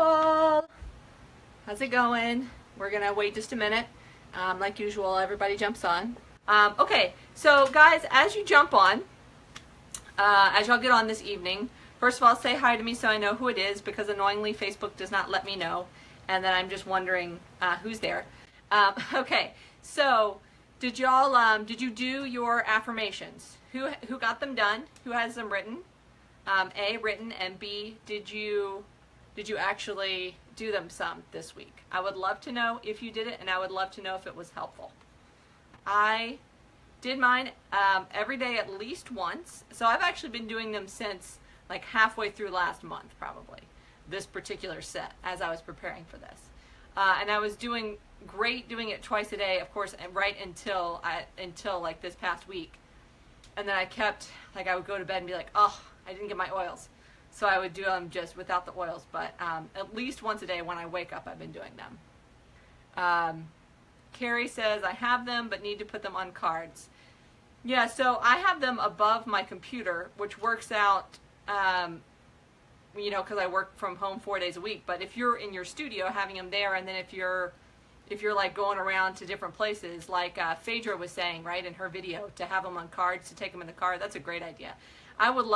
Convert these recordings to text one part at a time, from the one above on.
all. How's it going? We're gonna wait just a minute. Like usual, everybody jumps on. Okay, so guys, as you jump on, as y'all get on this evening, first of all, say hi to me so I know who it is, because annoyingly Facebook does not let me know, and then I'm just wondering who's there. Okay, so did you do your affirmations? Who got them done? Who has them written? A, written, and B, did you actually do them some this week? I would love to know if you did it, and I would love to know if it was helpful. I did mine every day at least once, so I've actually been doing them since like halfway through last month, probably, this particular set, as I was preparing for this. And I was doing great doing it twice a day, of course, and right until like this past week. And then I kept, like, I would go to bed and be like, oh, I didn't get my oils. So I would do them just without the oils, but at least once a day when I wake up, I've been doing them. Carrie says, I have them, but need to put them on cards. Yeah, so I have them above my computer, which works out, you know, because I work from home 4 days a week. But if you're in your studio, having them there, and then if you're like going around to different places, like Phaedra was saying, right, in her video, to have them on cards, to take them in the car, that's a great idea. I would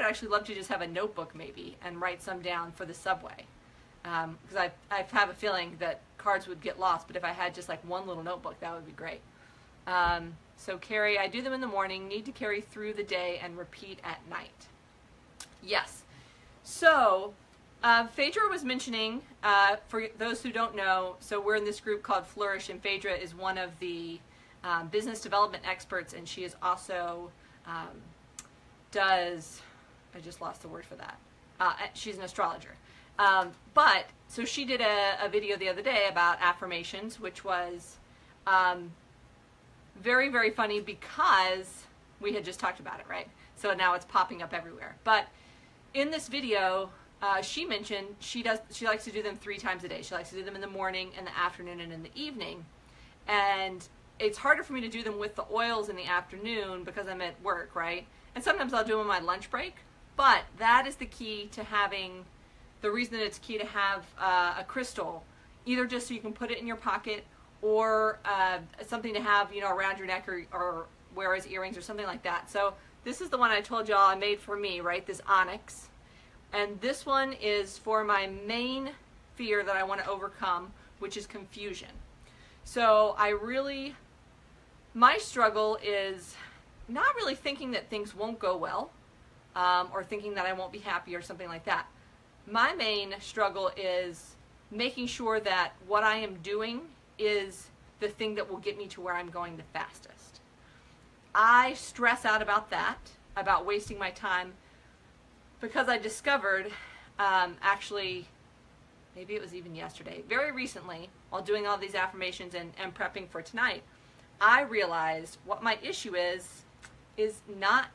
actually love to just have a notebook maybe and write some down for the subway. Because I have a feeling that cards would get lost, but if I had just like one little notebook, that would be great. So Carrie, I do them in the morning, need to carry through the day and repeat at night. Yes. So Phaedra was mentioning, for those who don't know, so we're in this group called Flourish, and Phaedra is one of the business development experts, and she is also I just lost the word for that. She's an astrologer. But, so she did a video the other day about affirmations, which was very, very funny because we had just talked about it, right? So now it's popping up everywhere. But in this video, she mentioned she likes to do them 3 times a day. She likes to do them in the morning, in the afternoon, and in the evening. And it's harder for me to do them with the oils in the afternoon because I'm at work, right? And sometimes I'll do them on my lunch break. But that is the key to having, the reason that it's key to have a crystal, either just so you can put it in your pocket, or something to have, you know, around your neck, or wear as earrings or something like that. So this is the one I told y'all I made for me, right? This onyx. And this one is for my main fear that I want to overcome, which is confusion. So my struggle is not really thinking that things won't go well, or thinking that I won't be happy or something like that. My main struggle is making sure that what I am doing is the thing that will get me to where I'm going the fastest. I stress out about that, about wasting my time, because I discovered, actually, maybe it was even yesterday, very recently, while doing all these affirmations and prepping for tonight, I realized what my issue is not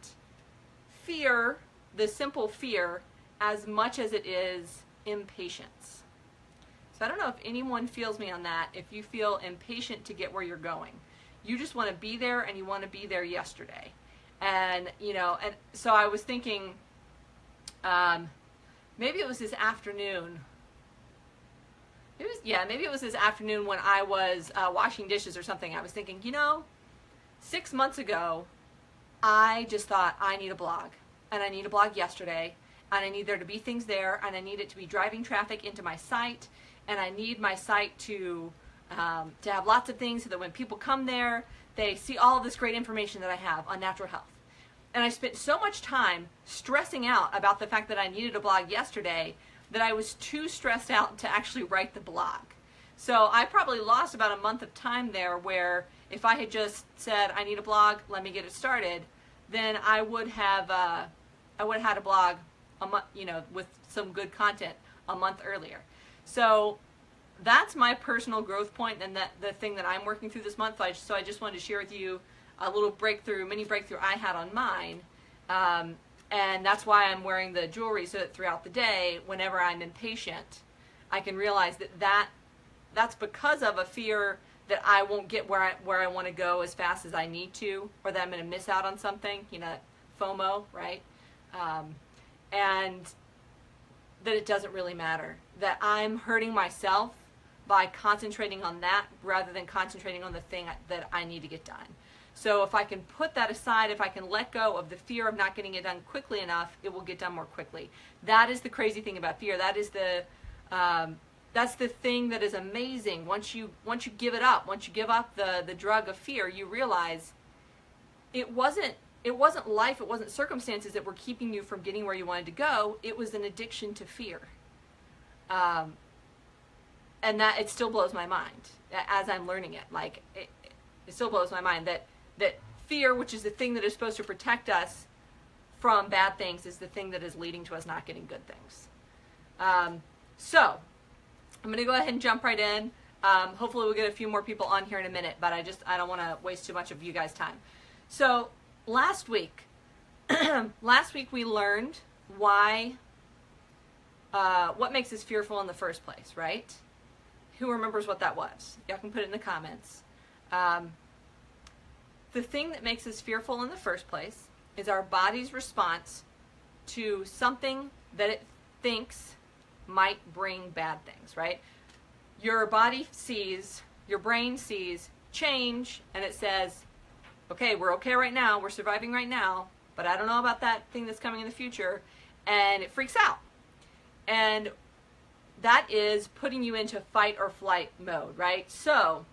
fear, the simple fear, as much as it is impatience. So I don't know if anyone feels me on that, if you feel impatient to get where you're going. You just want to be there, and you want to be there yesterday. And, you know, and so I was thinking, maybe it was this afternoon. Maybe it was this afternoon when I was washing dishes or something. I was thinking, you know, 6 months ago, I just thought, I need a blog. And I need a blog yesterday. And I need there to be things there. And I need it to be driving traffic into my site. And I need my site to have lots of things so that when people come there, they see all of this great information that I have on natural health. And I spent so much time stressing out about the fact that I needed a blog yesterday that I was too stressed out to actually write the blog. So I probably lost about a month of time there, where if I had just said, I need a blog, let me get it started, then I would have had a blog a month, you know, with some good content a month earlier. So that's my personal growth point, and the thing that I'm working through this month. So I just wanted to share with you a little mini breakthrough I had on mine. And that's why I'm wearing the jewelry, so that throughout the day, whenever I'm impatient, I can realize that's because of a fear that I won't get where I want to go as fast as I need to, or that I'm going to miss out on something, you know, FOMO, right? And that it doesn't really matter, that I'm hurting myself by concentrating on that rather than concentrating on the thing that I need to get done. So if I can put that aside, if I can let go of the fear of not getting it done quickly enough, it will get done more quickly. That is the crazy thing about fear. That is that's the thing that is amazing. Once you give it up, once you give up the drug of fear, you realize it wasn't life, it wasn't circumstances that were keeping you from getting where you wanted to go. It was an addiction to fear. And that, it still blows my mind as I'm learning it. Like, it still blows my mind that fear, which is the thing that is supposed to protect us from bad things, is the thing that is leading to us not getting good things. So I'm going to go ahead and jump right in. Hopefully we'll get a few more people on here in a minute, but I don't want to waste too much of you guys' time. So last week we learned why, what makes us fearful in the first place, right? Who remembers what that was? Y'all can put it in the comments. The thing that makes us fearful in the first place is our body's response to something that it thinks might bring bad things, right? Your body sees, your brain sees change, and it says, okay, we're okay right now, we're surviving right now, but I don't know about that thing that's coming in the future, and it freaks out. And that is putting you into fight or flight mode, right? So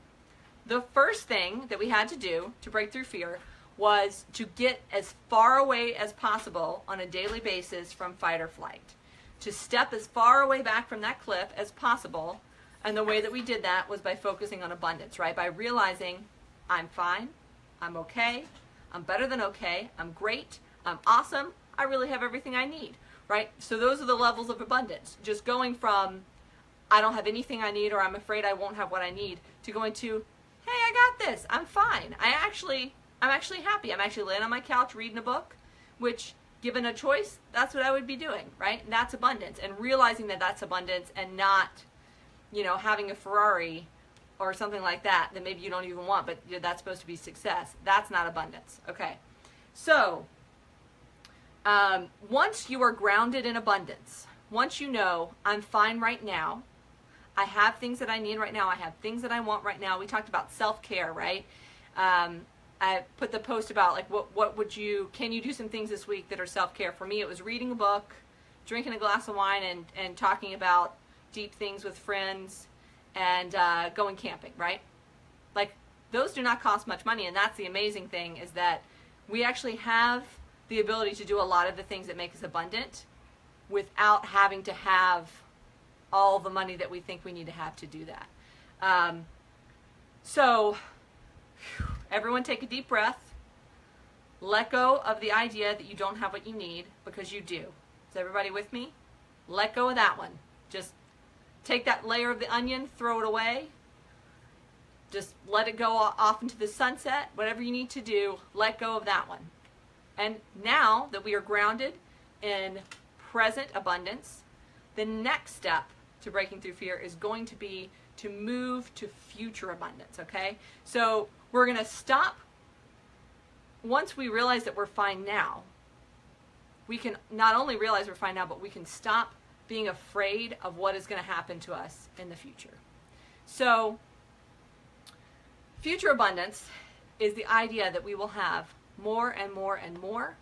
the first thing that we had to do to break through fear was to get as far away as possible on a daily basis from fight or flight. To step as far away back from that cliff as possible. And the way that we did that was by focusing on abundance, right? By realizing I'm fine, I'm okay, I'm better than okay, I'm great, I'm awesome, I really have everything I need, right? So those are the levels of abundance. Just going from I don't have anything I need, or I'm afraid I won't have what I need, to going to, hey, I got this, I'm fine. I'm actually happy. I'm actually laying on my couch reading a book, which, given a choice, that's what I would be doing, right? And that's abundance. And realizing that that's abundance, and not, you know, having a Ferrari or something like that maybe you don't even want, but that's supposed to be success. That's not abundance. Okay. So once you are grounded in abundance, once you know I'm fine right now, I have things that I need right now, I have things that I want right now. We talked about self-care, right? I put the post about, like, can you do some things this week that are self-care? For me, it was reading a book, drinking a glass of wine, and talking about deep things with friends, and going camping, right? Like, those do not cost much money, and that's the amazing thing, is that we actually have the ability to do a lot of the things that make us abundant without having to have all the money that we think we need to have to do that. So everyone take a deep breath. Let go of the idea that you don't have what you need, because you do. Is everybody with me? Let go of that one. Just take that layer of the onion, throw it away. Just let it go off into the sunset. Whatever you need to do, let go of that one. And now that we are grounded in present abundance, the next step to breaking through fear is going to be to move to future abundance, okay? So we're going to stop. Once we realize that we're fine now, we can not only realize we're fine now, but we can stop being afraid of what is going to happen to us in the future. So future abundance is the idea that we will have more and more and more,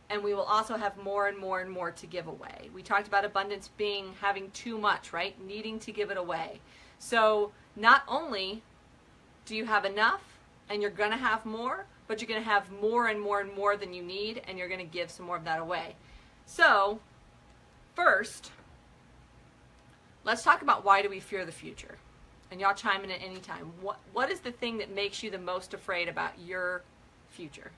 and we will also have more and more and more to give away. We talked about abundance being having too much, right? Needing to give it away. So not only do you have enough and you're going to have more, but you're going to have more and more and more than you need, and you're going to give some more of that away. So first, let's talk about why do we fear the future? And y'all chime in at any time. What is the thing that makes you the most afraid about your future?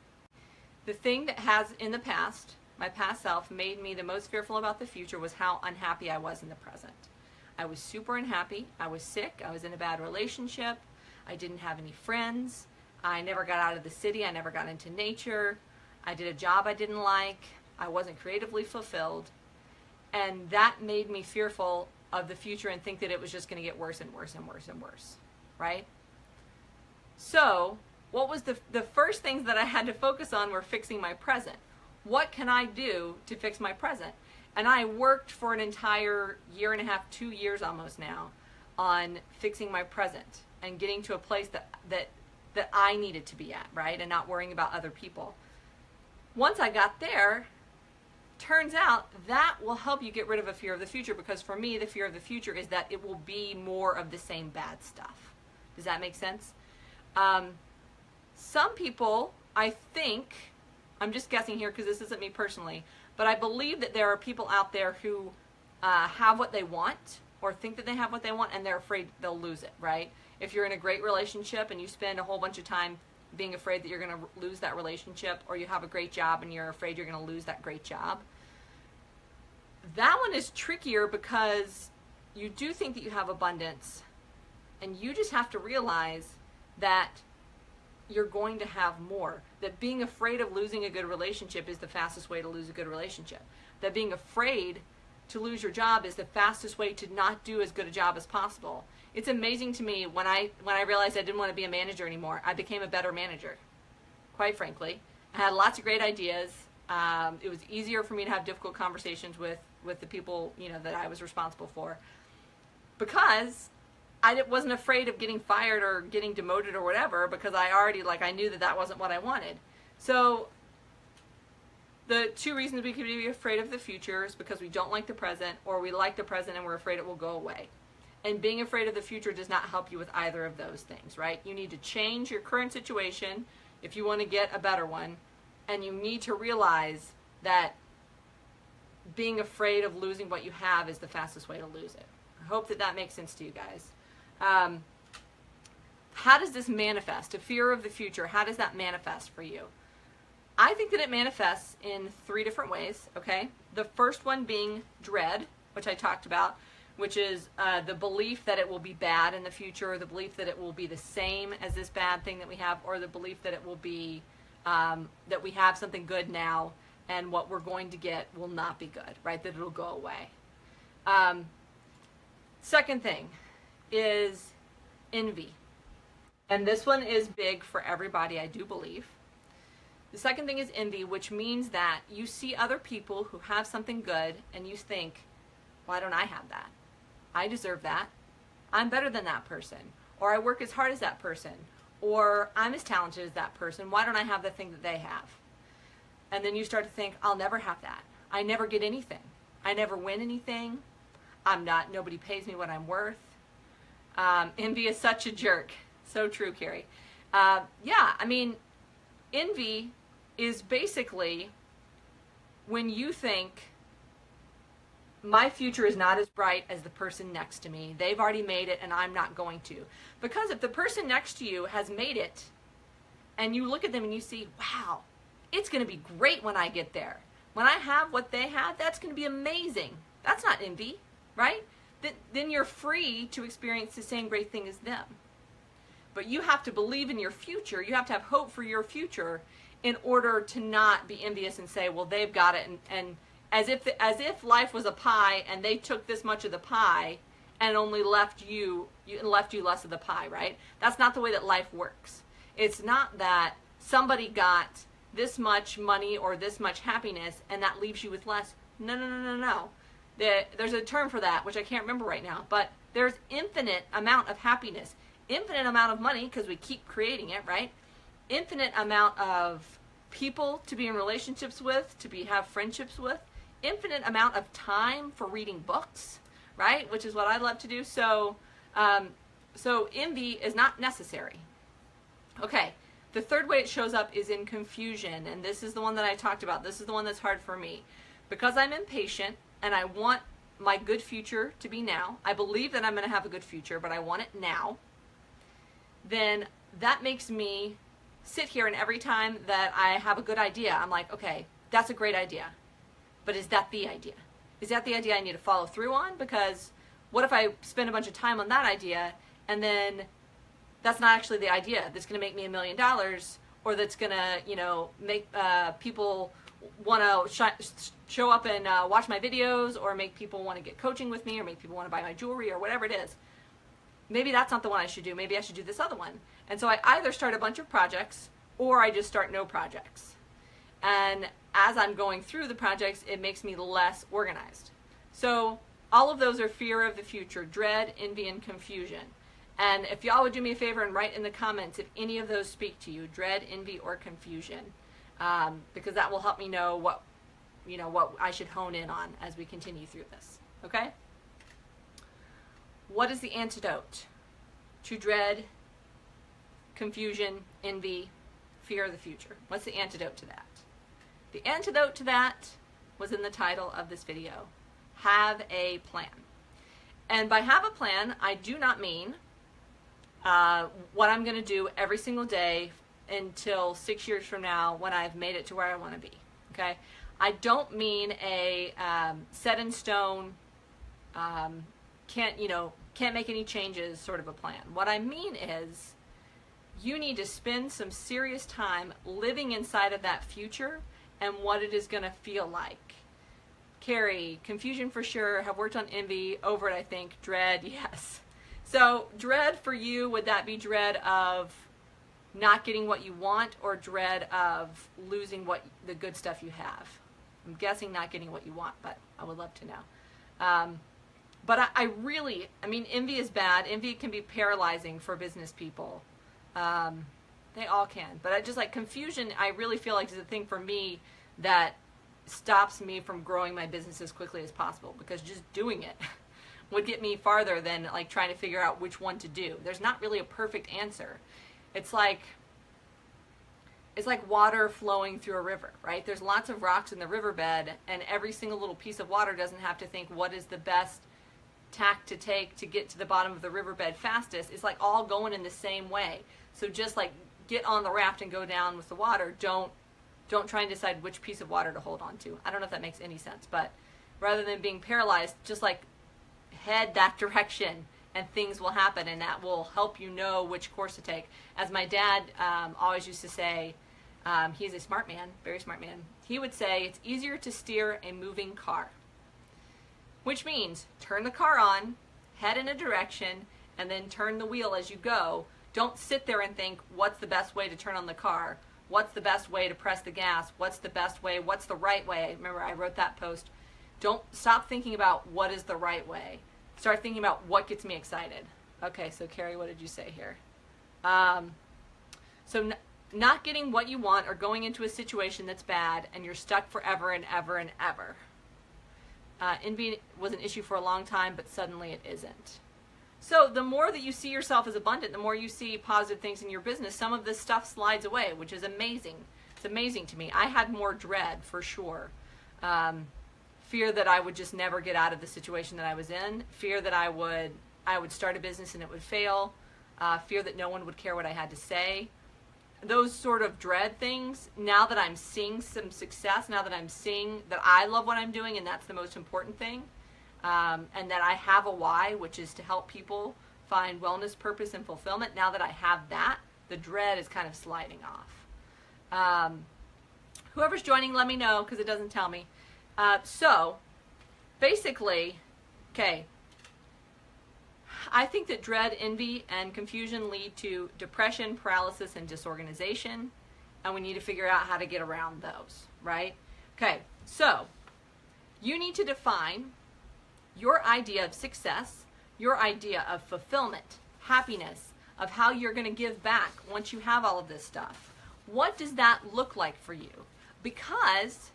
The thing that has in the past, my past self, made me the most fearful about the future was how unhappy I was in the present. I was super unhappy. I was sick. I was in a bad relationship. I didn't have any friends. I never got out of the city. I never got into nature. I did a job I didn't like. I wasn't creatively fulfilled. And that made me fearful of the future and think that it was just going to get worse and worse and worse and worse, right? So what was the first things that I had to focus on were fixing my present. What can I do to fix my present? And I worked for an entire year and a half, 2 years almost now, on fixing my present and getting to a place that I needed to be at, right? And not worrying about other people. Once I got there, turns out that will help you get rid of a fear of the future, because for me, the fear of the future is that it will be more of the same bad stuff. Does that make sense? Some people, I think, I'm just guessing here because this isn't me personally, but I believe that there are people out there who have what they want, or think that they have what they want, and they're afraid they'll lose it, right? If you're in a great relationship and you spend a whole bunch of time being afraid that you're going to lose that relationship, or you have a great job and you're afraid you're going to lose that great job, that one is trickier because you do think that you have abundance, and you just have to realize that you're going to have more. That being afraid of losing a good relationship is the fastest way to lose a good relationship. That being afraid to lose your job is the fastest way to not do as good a job as possible. It's amazing to me when I realized I didn't want to be a manager anymore, I became a better manager, quite frankly. I had lots of great ideas. It was easier for me to have difficult conversations with the people, you know, that I was responsible for, because I wasn't afraid of getting fired or getting demoted or whatever, because I knew that wasn't what I wanted. So the two reasons we could be afraid of the future is because we don't like the present, or we like the present and we're afraid it will go away. And being afraid of the future does not help you with either of those things, right? You need to change your current situation if you want to get a better one, and you need to realize that being afraid of losing what you have is the fastest way to lose it. I hope that makes sense to you guys. How does this manifest? A fear of the future, how does that manifest for you? I think that it manifests in 3 different ways, okay? The first one being dread, which I talked about, which is the belief that it will be bad in the future, or the belief that it will be the same as this bad thing that we have, or the belief that it will be, that we have something good now, and what we're going to get will not be good, right? That it'll go away. Second thing is envy. And this one is big for everybody, I do believe. The second thing is envy, which means that you see other people who have something good and you think, why don't I have that? I deserve that. I'm better than that person. Or I work as hard as that person. Or I'm as talented as that person. Why don't I have the thing that they have? And then you start to think, I'll never have that. I never get anything. I never win anything. Nobody pays me what I'm worth. Envy is such a jerk. So true, Carrie. Yeah, I mean, envy is basically when you think, my future is not as bright as the person next to me. They've already made it and I'm not going to. Because if the person next to you has made it and you look at them and you see, wow, it's going to be great when I get there. When I have what they have, that's going to be amazing. That's not envy, right? Then you're free to experience the same great thing as them. But you have to believe in your future. You have to have hope for your future in order to not be envious and say, well, they've got it, and as if life was a pie and they took this much of the pie and only left you less of the pie, right? That's not the way that life works. It's not that somebody got this much money or this much happiness and that leaves you with less. No. There's a term for that, which I can't remember right now, but there's infinite amount of happiness, infinite amount of money, because we keep creating it, right? Infinite amount of people to be in relationships with, have friendships with, infinite amount of time for reading books, right? Which is what I love to do. So envy is not necessary. Okay, the third way it shows up is in confusion, and this is the one that I talked about. This is the one that's hard for me. Because I'm impatient and I want my good future to be now, I believe that I'm going to have a good future, but I want it now, then that makes me sit here, and every time that I have a good idea, I'm like, okay, that's a great idea. But is that the idea? Is that the idea I need to follow through on? Because what if I spend a bunch of time on that idea and then that's not actually the idea that's going to make me $1 million, or that's going to, make people want to show up and watch my videos, or make people want to get coaching with me, or make people want to buy my jewelry, or whatever it is. Maybe that's not the one I should do. Maybe I should do this other one. And so I either start a bunch of projects or I just start no projects. And as I'm going through the projects, it makes me less organized. So all of those are fear of the future, dread, envy, and confusion. And if y'all would do me a favor and write in the comments if any of those speak to you, dread, envy, or confusion, because that will help me know what I should hone in on as we continue through this. Okay? What is the antidote to dread, confusion, envy, fear of the future? What's the antidote to that? The antidote to that was in the title of this video. Have a plan. And by have a plan, I do not mean what I'm going to do every single day until 6 years from now when I've made it to where I want to be. Okay? I don't mean a set in stone, can't make any changes sort of a plan. What I mean is you need to spend some serious time living inside of that future and what it is going to feel like. Carrie, confusion for sure, have worked on envy, over it I think, dread, yes. So dread for you, would that be dread of not getting what you want or dread of losing the good stuff you have? I'm guessing not getting what you want, but I would love to know. But I mean, envy is bad. Envy can be paralyzing for business people. They all can. But I just like confusion, I really feel like is a thing for me that stops me from growing my business as quickly as possible, because just doing it would get me farther than like trying to figure out which one to do. There's not really a perfect answer. It's like water flowing through a river, right? There's lots of rocks in the riverbed, and every single little piece of water doesn't have to think what is the best tack to take to get to the bottom of the riverbed fastest. It's like all going in the same way. So just like get on the raft and go down with the water. Don't try and decide which piece of water to hold on to. I don't know if that makes any sense, but rather than being paralyzed, just like head that direction and things will happen, and that will help you know which course to take. As my dad always used to say, he's a smart man, very smart man. He would say, it's easier to steer a moving car, which means turn the car on, head in a direction, and then turn the wheel as you go. Don't sit there and think, what's the best way to turn on the car? What's the best way to press the gas? What's the best way? What's the right way? Remember, I wrote that post. Don't stop thinking about what is the right way. Start thinking about what gets me excited. Okay, so Carrie, what did you say here? So not getting what you want or going into a situation that's bad and you're stuck forever and ever and ever. Envy was an issue for a long time, but suddenly it isn't. So the more that you see yourself as abundant, the more you see positive things in your business, some of this stuff slides away, which is amazing. It's amazing to me. I had more dread for sure. Fear that I would just never get out of the situation that I was in. Fear that I would start a business and it would fail. Fear that no one would care what I had to say. Those sort of dread things, now that I'm seeing some success, now that I'm seeing that I love what I'm doing and that's the most important thing, and that I have a why, which is to help people find wellness, purpose, and fulfillment, now that I have that, the dread is kind of sliding off. Whoever's joining, let me know, because it doesn't tell me. So, basically, okay, I think that dread, envy, and confusion lead to depression, paralysis, and disorganization, and we need to figure out how to get around those, right? Okay, so you need to define your idea of success, your idea of fulfillment, happiness, of how you're going to give back once you have all of this stuff. What does that look like for you? Because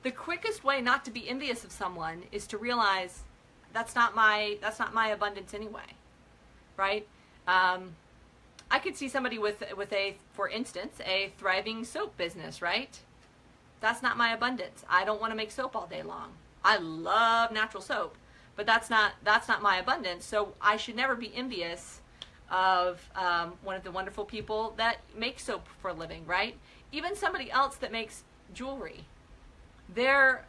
the quickest way not to be envious of someone is to realize that's not my abundance anyway, right? I could see somebody with a, for instance, a thriving soap business, right? That's not my abundance. I don't want to make soap all day long. I love natural soap, but that's not my abundance. So I should never be envious of one of the wonderful people that make soap for a living, right? Even somebody else that makes jewelry. Their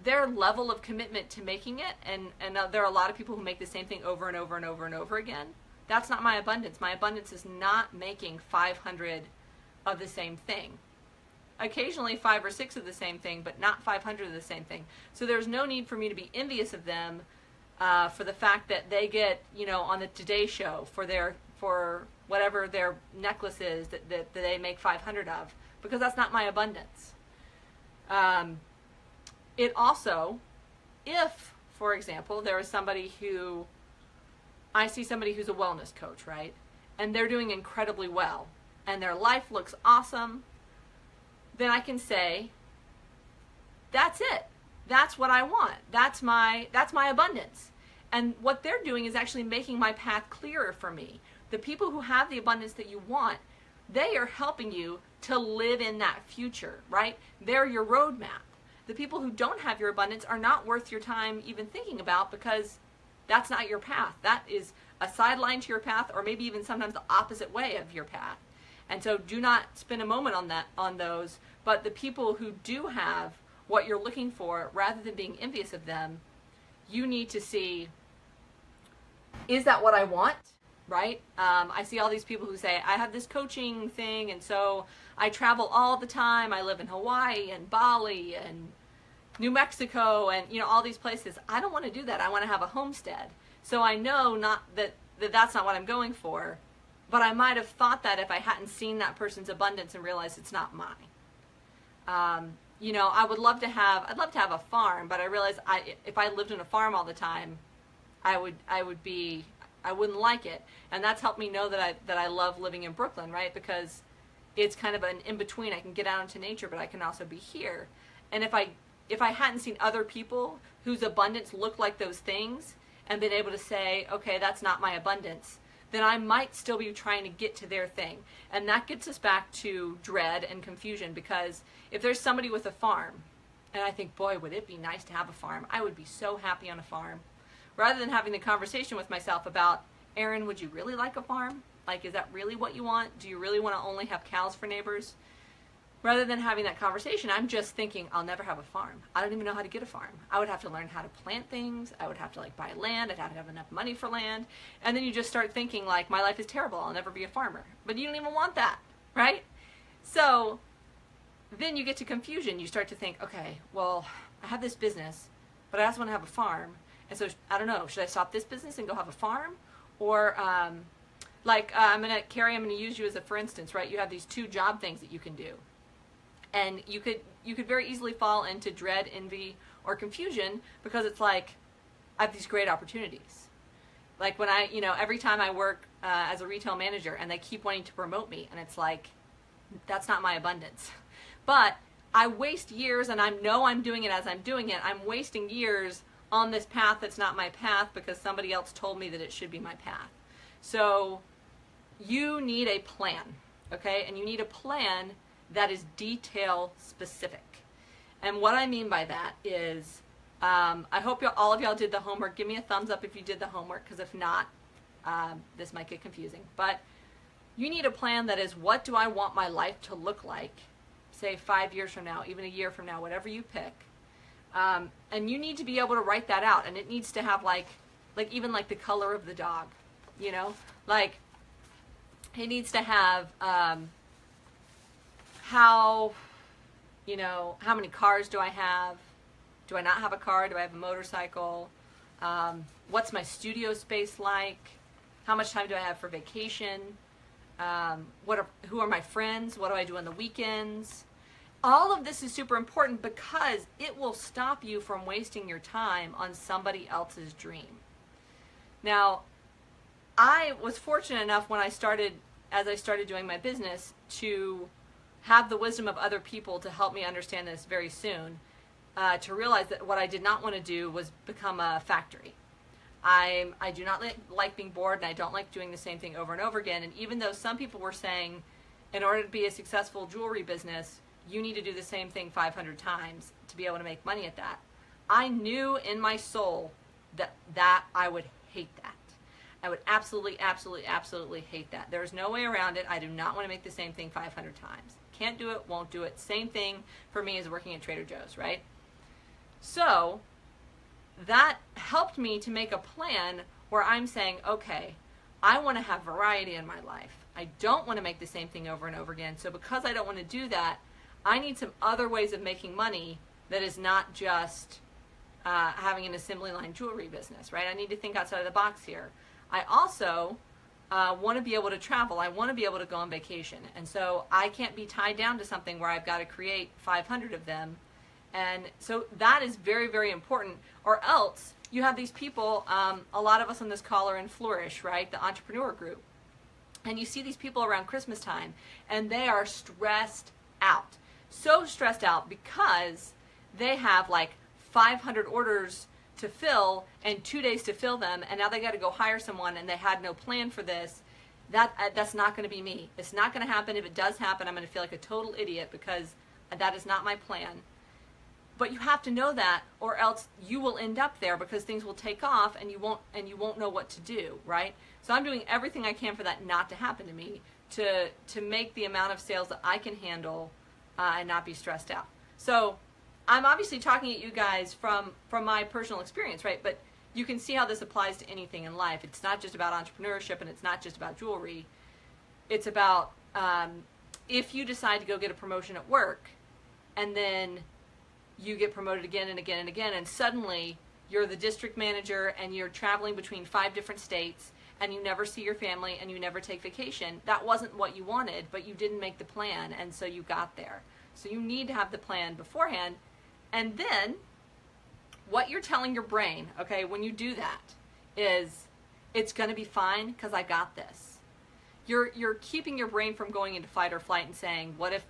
level of commitment to making it, and there are a lot of people who make the same thing over and over and over and over again. That's not my abundance. My abundance is not making 500 of the same thing. Occasionally 5 or 6 of the same thing, but not 500 of the same thing. So there's no need for me to be envious of them for the fact that they get, on the Today Show for whatever their necklace is that they make 500 of, because that's not my abundance. It also, if, for example, there is somebody who, I see somebody who's a wellness coach, right? And they're doing incredibly well, and their life looks awesome, then I can say, that's it. That's what I want. That's my abundance. And what they're doing is actually making my path clearer for me. The people who have the abundance that you want, they are helping you to live in that future, right? They're your roadmap. The people who don't have your abundance are not worth your time even thinking about, because that's not your path. That is a sideline to your path, or maybe even sometimes the opposite way of your path. And so do not spend a moment on those. But the people who do have what you're looking for, rather than being envious of them, you need to see, is that what I want? Right? I see all these people who say, I have this coaching thing, and so I travel all the time. I live in Hawaii and Bali and New Mexico and, all these places. I don't want to do that. I want to have a homestead. So I know not that's not what I'm going for, but I might have thought that if I hadn't seen that person's abundance and realized it's not mine. I'd love to have a farm, but I realized if I lived in a farm all the time, I wouldn't like it. And that's helped me know that I love living in Brooklyn, right? Because it's kind of an in-between. I can get out into nature, but I can also be here. And if I hadn't seen other people whose abundance looked like those things and been able to say, okay, that's not my abundance, then I might still be trying to get to their thing. And that gets us back to dread and confusion, because if there's somebody with a farm, and I think, boy, would it be nice to have a farm. I would be so happy on a farm. Rather than having the conversation with myself about, Erin, would you really like a farm? Like, is that really what you want? Do you really want to only have cows for neighbors? Rather than having that conversation, I'm just thinking, I'll never have a farm. I don't even know how to get a farm. I would have to learn how to plant things. I would have to buy land. I'd have to have enough money for land. And then you just start thinking my life is terrible. I'll never be a farmer. But you don't even want that, right? So then you get to confusion. You start to think, okay, well, I have this business, but I also want to have a farm. And so I don't know, should I stop this business and go have a farm? Or I'm going to use you as a for instance, right? You have these 2 job things that you can do. And you could very easily fall into dread, envy, or confusion, because it's I have these great opportunities. Like when every time I work as a retail manager and they keep wanting to promote me, and it's that's not my abundance. But I waste years, and I know I'm doing it as I'm doing it. I'm wasting years on this path that's not my path because somebody else told me that it should be my path. So you need a plan, okay? And you need a plan that is detail specific. And what I mean by that is, I hope all of y'all did the homework. Give me a thumbs up if you did the homework, because if not, this might get confusing. But you need a plan that is, what do I want my life to look like, say 5 years from now, even a year from now, whatever you pick. And you need to be able to write that out, and it needs to have even the color of the dog, it needs to have how many cars do I have? Do I not have a car? Do I have a motorcycle? What's my studio space like? How much time do I have for vacation? Who are my friends? What do I do on the weekends? All of this is super important, because it will stop you from wasting your time on somebody else's dream. Now, I was fortunate enough as I started doing my business, to have the wisdom of other people to help me understand this very soon, to realize that what I did not want to do was become a factory. I do not like being bored, and I don't like doing the same thing over and over again. And even though some people were saying, in order to be a successful jewelry business, you need to do the same thing 500 times to be able to make money at that, I knew in my soul that I would hate that. I would absolutely, absolutely, absolutely hate that. There's no way around it. I do not want to make the same thing 500 times. Can't do it, won't do it. Same thing for me as working at Trader Joe's, right? So that helped me to make a plan where I'm saying, okay, I want to have variety in my life. I don't want to make the same thing over and over again. So because I don't want to do that, I need some other ways of making money that is not just having an assembly line jewelry business, right? I need to think outside of the box here. I also want to be able to travel. I want to be able to go on vacation. And so I can't be tied down to something where I've got to create 500 of them And so that is very, very important, or else you have these people, a lot of us on this call are in Flourish, right, the entrepreneur group, and you see these people around Christmas time, and they are stressed out, so stressed out because they have like 500 orders to fill and 2 days to fill them, and now they got to go hire someone, and they had no plan for this. That's not going to be me. It's not going to happen. If it does happen, I'm going to feel like a total idiot because that is not my plan. But you have to know that, or else you will end up there because things will take off and you won't know what to do, right? So I'm doing everything I can for that not to happen to me, to make the amount of sales that I can handle and not be stressed out. So I'm obviously talking at you guys from my personal experience, right? But you can see how this applies to anything in life. It's not just about entrepreneurship, and it's not just about jewelry. It's about if you decide to go get a promotion at work, and then you get promoted again and again and again, and suddenly you're the district manager and you're traveling between 5 different states, and you never see your family and you never take vacation. That wasn't what you wanted, but you didn't make the plan, and so you got there. So you need to have the plan beforehand. And then what you're telling your brain, okay, when you do that, is it's going to be fine because I got this. You're keeping your brain from going into fight or flight and saying, what if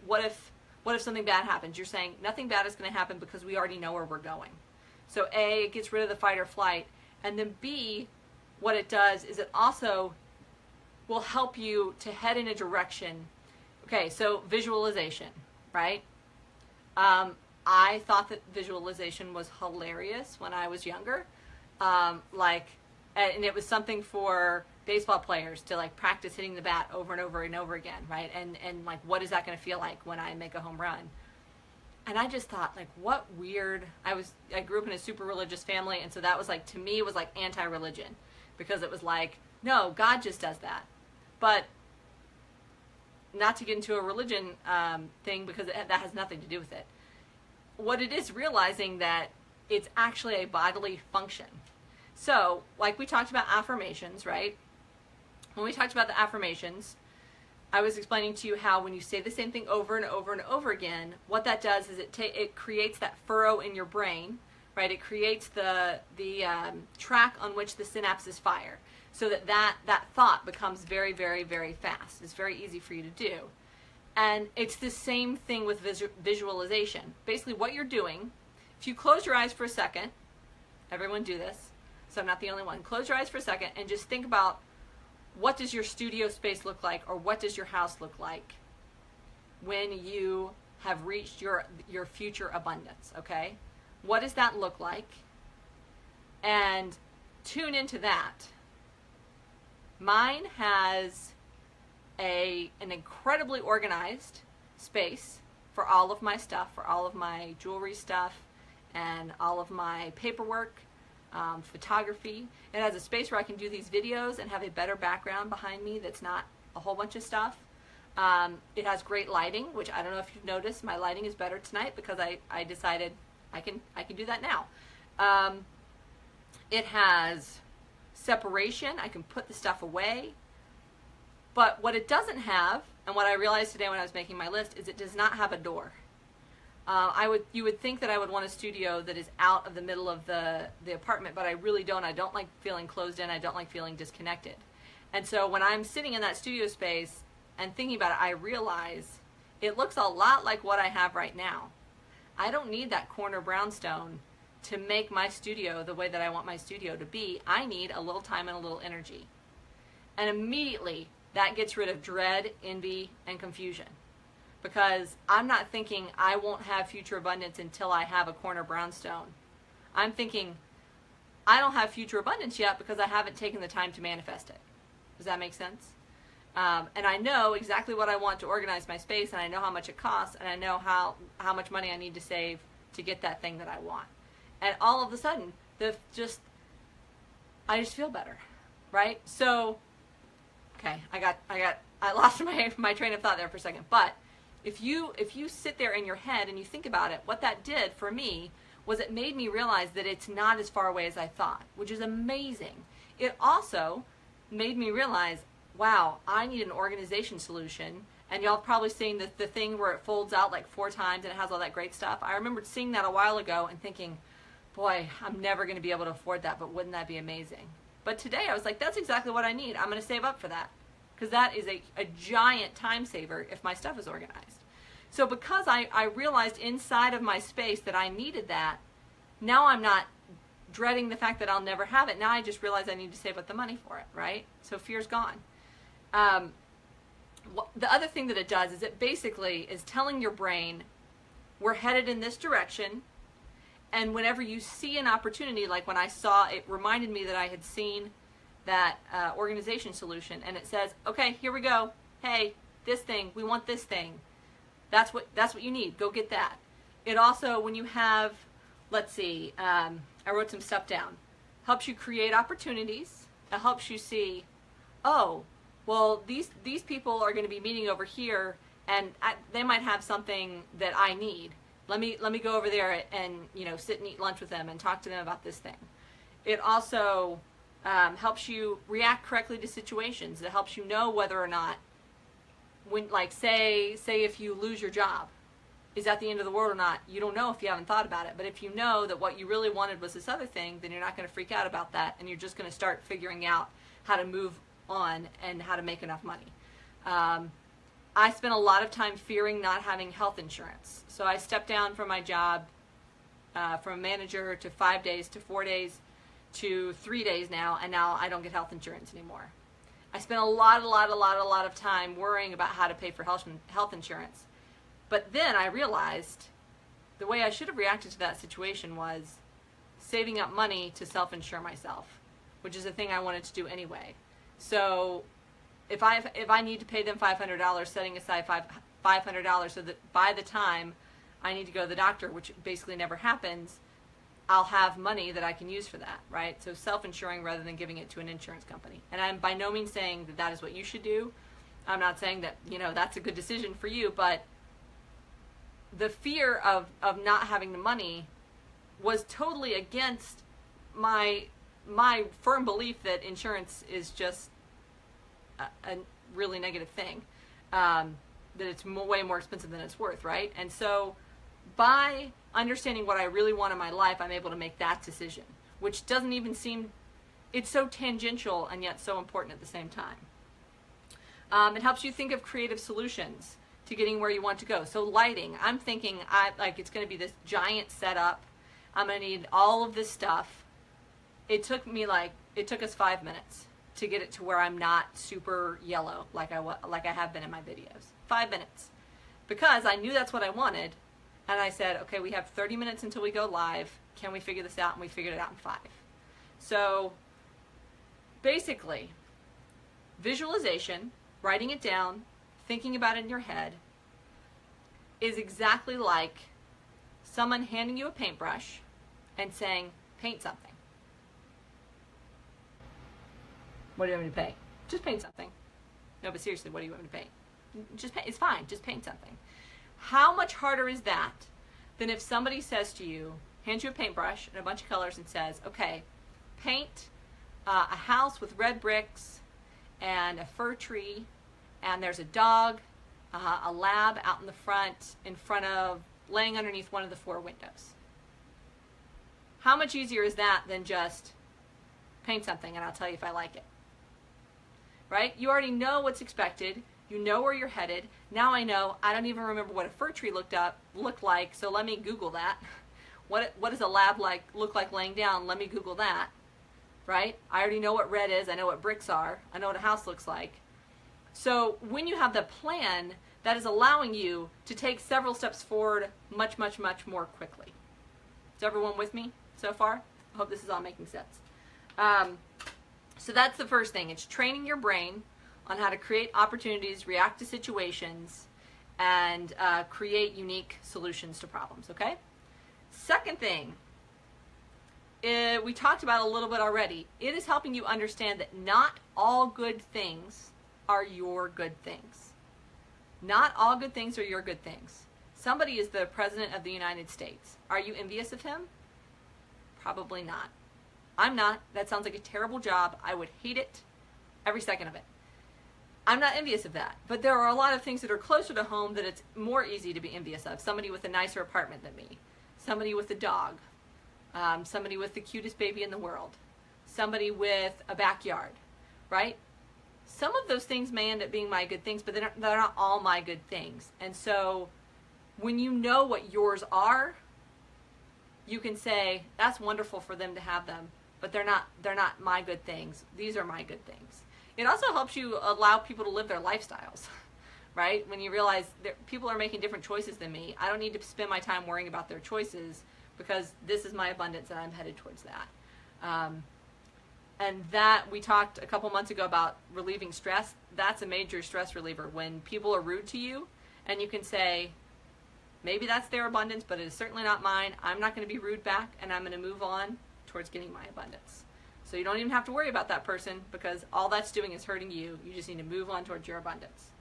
something bad happens? You're saying nothing bad is going to happen because we already know where we're going. So A, it gets rid of the fight or flight, and then B, what it does is it also will help you to head in a direction. Okay, so visualization, right? I thought that visualization was hilarious when I was younger. And it was something for baseball players to like practice hitting the bat over and over and over again, right? And like, what is that going to feel like when I make a home run? And I just thought, like, what weird. I grew up in a super religious family, and so that was like, to me, it was like anti-religion, because it was like, no, God just does that. But not to get into a religion thing, because that has nothing to do with it. What it is, realizing that it's actually a bodily function. So, like we talked about affirmations, right? When we talked about the affirmations, I was explaining to you how when you say the same thing over and over and over again, what that does is it creates that furrow in your brain, right? It creates the track on which the synapses fire, so that thought becomes very, very, very fast. It's very easy for you to do. And it's the same thing with visualization. Basically, what you're doing, if you close your eyes for a second, everyone do this, so I'm not the only one. Close your eyes for a second and just think about, what does your studio space look like, or what does your house look like when you have reached your future abundance, okay? What does that look like? And tune into that. Mine has an incredibly organized space for all of my stuff, for all of my jewelry stuff and all of my paperwork, photography. It has a space where I can do these videos and have a better background behind me that's not a whole bunch of stuff. It has great lighting, which I don't know if you've noticed, my lighting is better tonight because I decided I can do that now. It has separation. I can put the stuff away. But what it doesn't have, and what I realized today when I was making my list, is it does not have a door. You would think that I would want a studio that is out of the middle of the apartment, but I really don't. I don't like feeling closed in. I don't like feeling disconnected. And so when I'm sitting in that studio space and thinking about it, I realize it looks a lot like what I have right now. I don't need that corner brownstone to make my studio the way that I want my studio to be. I need a little time and a little energy. And immediately that gets rid of dread, envy, and confusion. Because I'm not thinking I won't have future abundance until I have a corner brownstone. I'm thinking I don't have future abundance yet because I haven't taken the time to manifest it. Does that make sense? And I know exactly what I want to organize my space, and I know how much it costs, and I know how much money I need to save to get that thing that I want. And all of a sudden, I just feel better, right? So, okay, I lost my train of thought there for a second, but if you sit there in your head and you think about it, what that did for me was it made me realize that it's not as far away as I thought, which is amazing. It also made me realize, wow, I need an organization solution, And y'all have probably seen the thing where it folds out like 4 times and it has all that great stuff. I remember seeing that a while ago and thinking, boy, I'm never going to be able to afford that, but wouldn't that be amazing? But today I was like, that's exactly what I need. I'm going to save up for that, because that is a giant time saver if my stuff is organized. So because I realized inside of my space that I needed that, now I'm not dreading the fact that I'll never have it. Now I just realize I need to save up the money for it, right? So fear's gone. The other thing that it does is it basically is telling your brain, we're headed in this direction. And whenever you see an opportunity, like when I saw, it reminded me that I had seen that organization solution, and it says, okay, here we go. Hey, this thing, we want this thing. That's what you need. Go get that. It also, when you have, let's see, I wrote some stuff down. Helps you create opportunities. It helps you see, oh, well, these people are going to be meeting over here, and they might have something that I need. Let me go over there and sit and eat lunch with them and talk to them about this thing. It also helps you react correctly to situations. It helps you know whether or not, when, like, say if you lose your job, is that the end of the world or not? You don't know if you haven't thought about it. But if you know that what you really wanted was this other thing, then you're not going to freak out about that, and you're just going to start figuring out how to move on and how to make enough money. I spent a lot of time fearing not having health insurance. So I stepped down from my job from a manager to 5 days to 4 days to 3 days now, and now I don't get health insurance anymore. I spent a lot of time worrying about how to pay for health insurance. But then I realized the way I should have reacted to that situation was saving up money to self-insure myself, which is a thing I wanted to do anyway. So if I need to pay them $500, setting aside $500 so that by the time I need to go to the doctor, which basically never happens, I'll have money that I can use for that, right? So self-insuring rather than giving it to an insurance company. And I'm by no means saying that that is what you should do. I'm not saying that, that's a good decision for you, but the fear of not having the money was totally against my firm belief that insurance is just a really negative thing, that it's way more expensive than it's worth, right? And so by understanding what I really want in my life, I'm able to make that decision, which doesn't even seem, it's so tangential and yet so important at the same time. It helps you think of creative solutions to getting where you want to go. So lighting, I'm thinking it's going to be this giant setup. I'm going to need all of this stuff. It took us 5 minutes to get it to where I'm not super yellow like I have been in my videos. 5 minutes. Because I knew that's what I wanted, and I said, okay, we have 30 minutes until we go live. Can we figure this out? And we figured it out in 5. So basically, visualization, writing it down, thinking about it in your head, is exactly like someone handing you a paintbrush and saying, paint something. What do you want me to paint? Just paint something. No, but seriously, what do you want me to paint? Just paint. It's fine. Just paint something. How much harder is that than if somebody says to you, hands you a paintbrush and a bunch of colors and says, okay, paint a house with red bricks and a fir tree, and there's a dog, a lab out in the front of, laying underneath one of the 4 windows. How much easier is that than just paint something and I'll tell you if I like it? Right? You already know what's expected. You know where you're headed. Now I know. I don't even remember what a fir tree looked like, so let me Google that. What does a lab look like laying down? Let me Google that. Right? I already know what red is. I know what bricks are. I know what a house looks like. So when you have the plan, that is allowing you to take several steps forward much more quickly. Is everyone with me so far? I hope this is all making sense. So that's the first thing. It's training your brain on how to create opportunities, react to situations, and create unique solutions to problems, okay? Second thing, we talked about a little bit already. It is helping you understand that not all good things are your good things. Not all good things are your good things. Somebody is the President of the United States. Are you envious of him? Probably not. I'm not. That sounds like a terrible job. I would hate it every second of it. I'm not envious of that, but there are a lot of things that are closer to home that it's more easy to be envious of. Somebody with a nicer apartment than me, somebody with a dog, somebody with the cutest baby in the world, somebody with a backyard, right? Some of those things may end up being my good things, but they're not all my good things. And so when you know what yours are, you can say, that's wonderful for them to have them, but they're not my good things. These are my good things. It also helps you allow people to live their lifestyles, right? When you realize that people are making different choices than me, I don't need to spend my time worrying about their choices because this is my abundance and I'm headed towards that. And that, we talked a couple months ago about relieving stress. That's a major stress reliever. When people are rude to you and you can say, maybe that's their abundance, but it is certainly not mine. I'm not going to be rude back, and I'm going to move on towards getting my abundance. So you don't even have to worry about that person because all that's doing is hurting you. You just need to move on towards your abundance.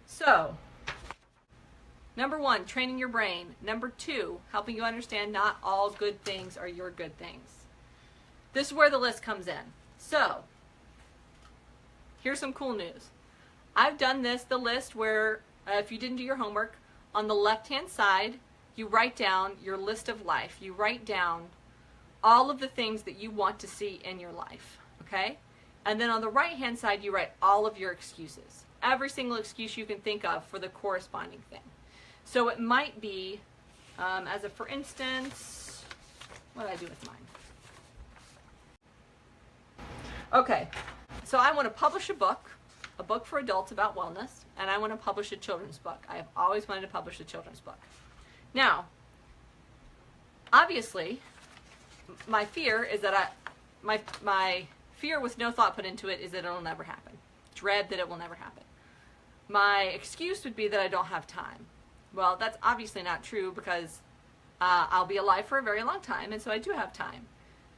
So, number 1, training your brain. Number 2, helping you understand not all good things are your good things. This is where the list comes in. So, here's some cool news. I've done the list where if you didn't do your homework, on the left-hand side, you write down your list of life. You write down all of the things that you want to see in your life, okay? And then on the right-hand side, you write all of your excuses. Every single excuse you can think of for the corresponding thing. So it might be, as a for instance, what did I do with mine? Okay, so I want to publish a book for adults about wellness, and I want to publish a children's book. I have always wanted to publish a children's book. Now, obviously, my fear is that my fear with no thought put into it is that it'll never happen. Dread that it will never happen. My excuse would be that I don't have time. Well, that's obviously not true because I'll be alive for a very long time, and so I do have time.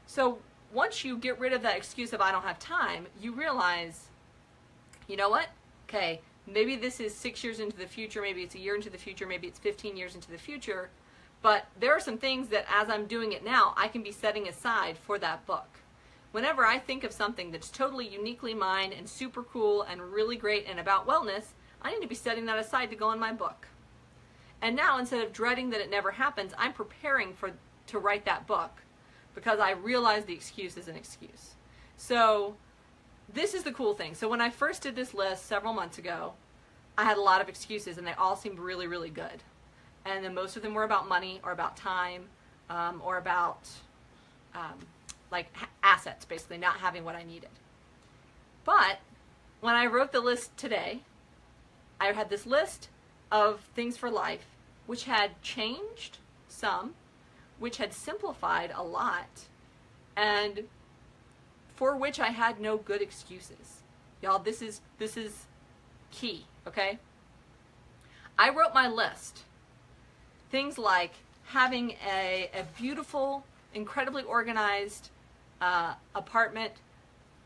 So once you get rid of that excuse of I don't have time, you realize, you know what? Okay, maybe this is 6 years into the future, maybe it's a year into the future, maybe it's 15 years into the future, but there are some things that as I'm doing it now, I can be setting aside for that book. Whenever I think of something that's totally uniquely mine and super cool and really great and about wellness, I need to be setting that aside to go in my book. And now, instead of dreading that it never happens, I'm preparing to write that book because I realize the excuse is an excuse. So this is the cool thing. So when I first did this list several months ago, I had a lot of excuses and they all seemed really, really good. And then most of them were about money or about time or about assets, basically not having what I needed. But when I wrote the list today, I had this list of things for life which had changed some, which had simplified a lot, and for which I had no good excuses. Y'all, this is key, okay? I wrote my list. Things like having a beautiful, incredibly organized apartment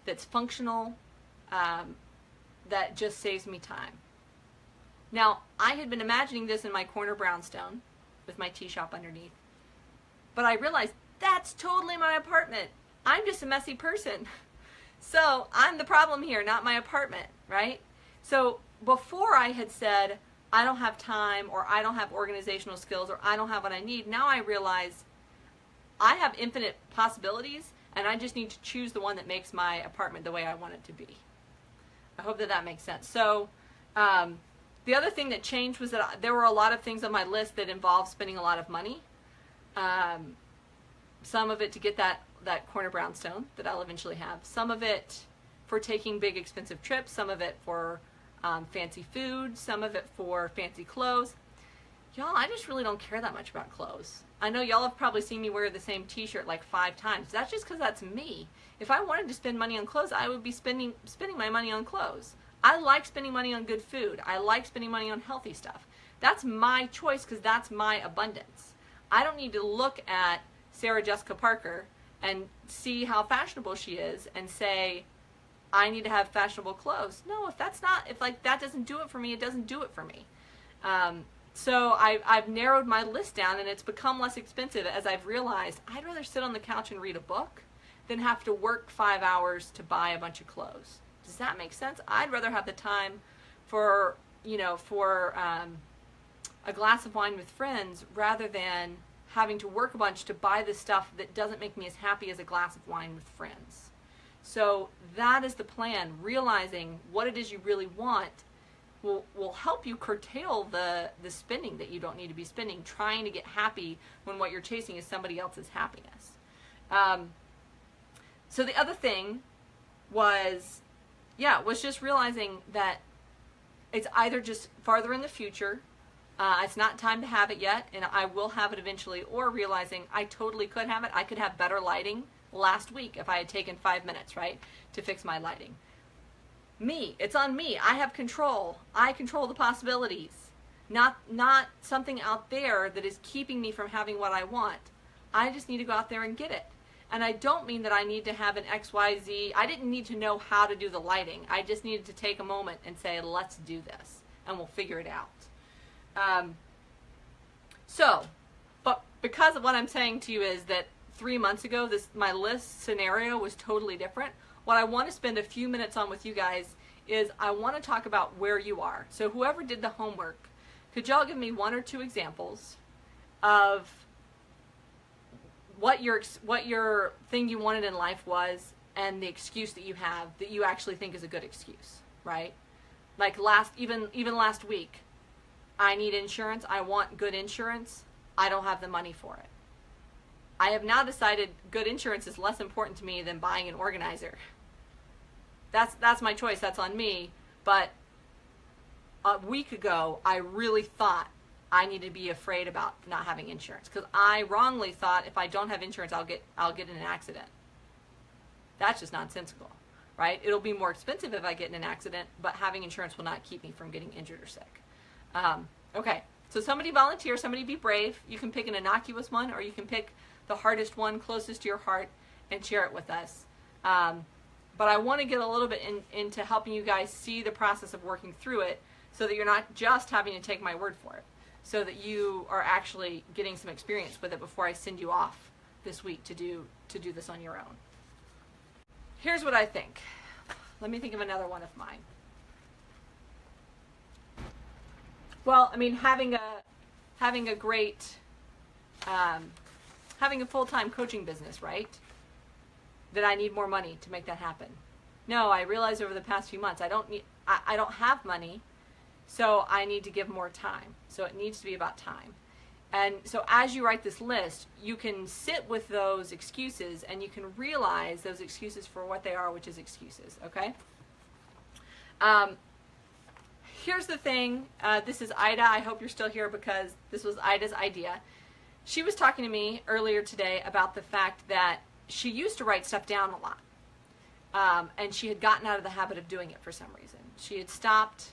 that's functional, that just saves me time. Now, I had been imagining this in my corner brownstone with my tea shop underneath, but I realized that's totally my apartment. I'm just a messy person. So I'm the problem here, not my apartment, right? So before I had said, I don't have time, or I don't have organizational skills, or I don't have what I need, now I realize I have infinite possibilities, and I just need to choose the one that makes my apartment the way I want it to be. I hope that makes sense. So the other thing that changed was that there were a lot of things on my list that involved spending a lot of money. Some of it to get that corner brownstone that I'll eventually have. Some of it for taking big expensive trips. Some of it for fancy food. Some of it for fancy clothes. Y'all, I just really don't care that much about clothes. I know y'all have probably seen me wear the same t-shirt like 5 times. That's just because that's me. If I wanted to spend money on clothes, I would be spending my money on clothes. I like spending money on good food. I like spending money on healthy stuff. That's my choice because that's my abundance. I don't need to look at Sarah Jessica Parker and see how fashionable she is and say, I need to have fashionable clothes. No, if that doesn't do it for me, it doesn't do it for me. So I've narrowed my list down, and it's become less expensive as I've realized I'd rather sit on the couch and read a book than have to work 5 hours to buy a bunch of clothes. Does that make sense? I'd rather have the time for, a glass of wine with friends rather than having to work a bunch to buy the stuff that doesn't make me as happy as a glass of wine with friends. So that is the plan. Realizing what it is you really want will help you curtail the spending that you don't need to be spending, trying to get happy when what you're chasing is somebody else's happiness. So the other thing was just realizing that it's either just farther in the future, it's not time to have it yet, and I will have it eventually, or realizing I totally could have it. I could have better lighting last week if I had taken 5 minutes, right, to fix my lighting. It's on me. I have control. I control the possibilities, not something out there that is keeping me from having what I want. I just need to go out there and get it. And I don't mean that I need to have an XYZ. I didn't need to know how to do the lighting. I just needed to take a moment and say, let's do this, and we'll figure it out. But because of what I'm saying to you is that 3 months ago, my list scenario was totally different. What I want to spend a few minutes on with you guys is I want to talk about where you are. So whoever did the homework, could y'all give me 1 or 2 examples of what your thing you wanted in life was, and the excuse that you have that you actually think is a good excuse, right? Like even last week, I need insurance. I want good insurance. I don't have the money for it. I have now decided good insurance is less important to me than buying an organizer. That's my choice. That's on me. But a week ago, I really thought I need to be afraid about not having insurance, because I wrongly thought if I don't have insurance, I'll get in an accident. That's just nonsensical, right? It'll be more expensive if I get in an accident, but having insurance will not keep me from getting injured or sick. Okay, so somebody volunteer, somebody be brave. You can pick an innocuous one, or you can pick the hardest one closest to your heart and share it with us. But I want to get a little bit into helping you guys see the process of working through it, so that you're not just having to take my word for it, so that you are actually getting some experience with it before I send you off this week to do this on your own. Here's what I think. Let me think of another one of mine. Well, I mean, having a great, having a full-time coaching business, right? That I need more money to make that happen. No, I realized over the past few months I don't have money, so I need to give more time. So it needs to be about time. And so as you write this list, you can sit with those excuses and you can realize those excuses for what they are, which is excuses, okay? Here's the thing. This is Ida. I hope you're still here because this was Ida's idea. She was talking to me earlier today about the fact that she used to write stuff down a lot. And she had gotten out of the habit of doing it for some reason. She had stopped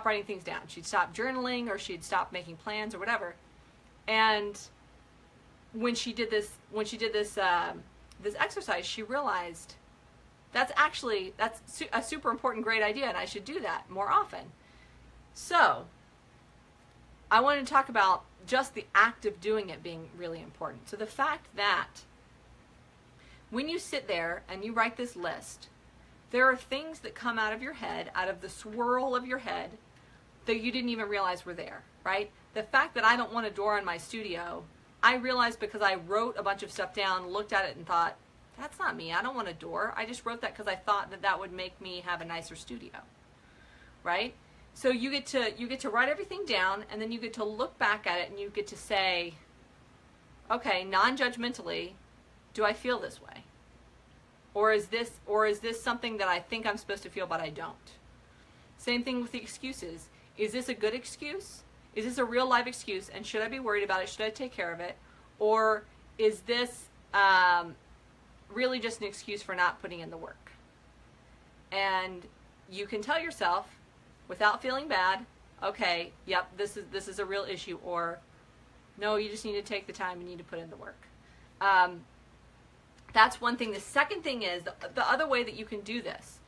writing things down. She'd stopped journaling, or she'd stopped making plans or whatever. And when she did this exercise, she realized that's a super important, great idea, and I should do that more often. So I wanted to talk about just the act of doing it being really important. So the fact that when you sit there and you write this list, there are things that come out of your head, out of the swirl of your head, that you didn't even realize were there, right? The fact that I don't want a door in my studio, I realized because I wrote a bunch of stuff down, looked at it and thought, that's not me, I don't want a door. I just wrote that because I thought that would make me have a nicer studio, right? So you get to write everything down, and then you get to look back at it and you get to say, okay, non-judgmentally, do I feel this way? Or is this something that I think I'm supposed to feel but I don't? Same thing with the excuses. Is this a good excuse? Is this a real life excuse, and should I be worried about it? Should I take care of it? Or is this really just an excuse for not putting in the work? And you can tell yourself without feeling bad, okay, yep, this is a real issue, or no, you just need to take the time, you need to put in the work. That's one thing. The second thing is, the other way that you can do this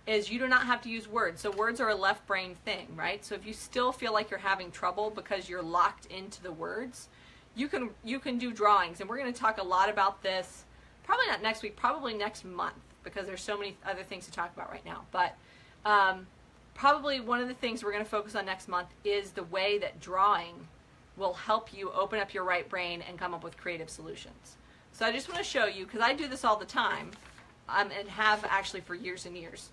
is you do not have to use words. So words are a left brain thing, right? So if you still feel like you're having trouble because you're locked into the words, you can do drawings. And we're going to talk a lot about this probably not next week, probably next month, because there's so many other things to talk about right now. But probably one of the things we're going to focus on next month is the way that drawing will help you open up your right brain and come up with creative solutions. So I just want to show you, because I do this all the time, and have actually for years and years.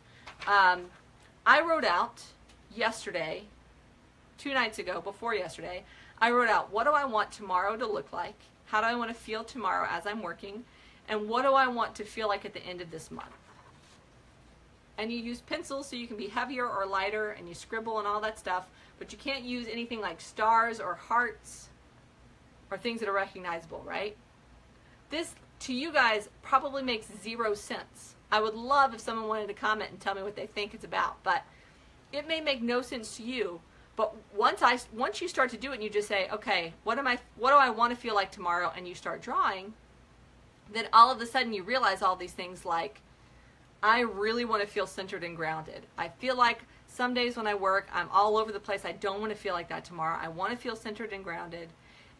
I wrote out yesterday, 2 nights ago, before yesterday, I wrote out, what do I want tomorrow to look like? How do I want to feel tomorrow as I'm working? And what do I want to feel like at the end of this month? And you use pencils so you can be heavier or lighter, and you scribble and all that stuff, but you can't use anything like stars or hearts or things that are recognizable, right? This, to you guys, probably makes 0 sense. I would love if someone wanted to comment and tell me what they think it's about, but it may make no sense to you. But once you start to do it and you just say, okay, what do I want to feel like tomorrow, and you start drawing, then all of a sudden you realize all these things like, I really want to feel centered and grounded. I feel like some days when I work, I'm all over the place. I don't want to feel like that tomorrow. I want to feel centered and grounded,